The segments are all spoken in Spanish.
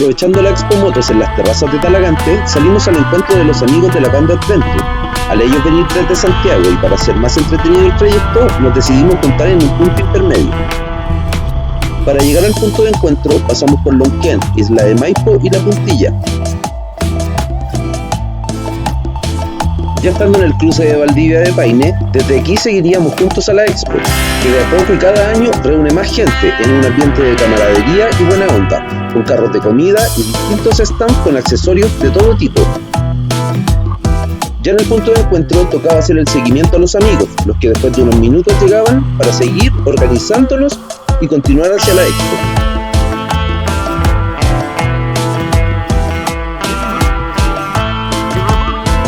Aprovechando la Expo Motos en las terrazas de Talagante, salimos al encuentro de los amigos de la banda Adventure. Al ellos venir desde Santiago y para hacer más entretenido el trayecto, nos decidimos juntar en un punto intermedio. Para llegar al punto de encuentro pasamos por Lonquén, Isla de Maipo y La Puntilla. Ya estando en el cruce de Valdivia de Paine, desde aquí seguiríamos juntos a la Expo, que de a poco y cada año reúne más gente en un ambiente de camaradería y buena onda, con carros de comida y distintos stands con accesorios de todo tipo. Ya en el punto de encuentro tocaba hacer el seguimiento a los amigos, los que después de unos minutos llegaban para seguir organizándolos y continuar hacia la Expo.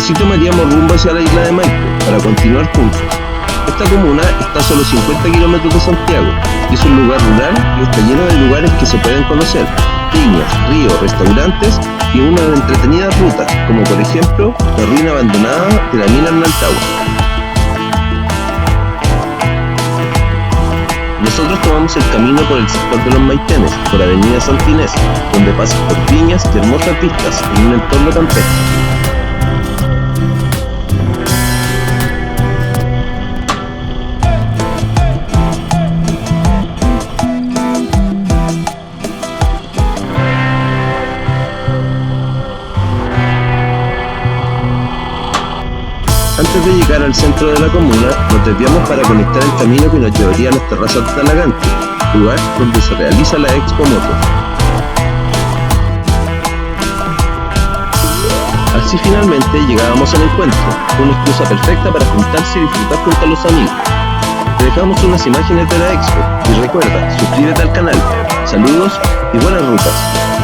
Así tomaríamos rumbo hacia la isla de Maipo para continuar juntos. Esta comuna está a solo 50 kilómetros de Santiago y es un lugar rural y está lleno de lugares que se pueden conocer, viñas, ríos, restaurantes y unas entretenidas rutas, como por ejemplo la ruina abandonada de la mina Naltahua. Nosotros tomamos el camino por el sector de los Maitenes, por Avenida Santa Inés, donde pasas por viñas y hermosas vistas en un entorno campestre. Antes de llegar al centro de la comuna, nos desviamos para conectar el camino que nos llevaría a las terrazas de Talagante, lugar donde se realiza la Expo Motos. Así finalmente llegábamos al encuentro, una excusa perfecta para juntarse y disfrutar junto a los amigos. Te dejamos unas imágenes de la Expo y recuerda, suscríbete al canal. Saludos y buenas rutas.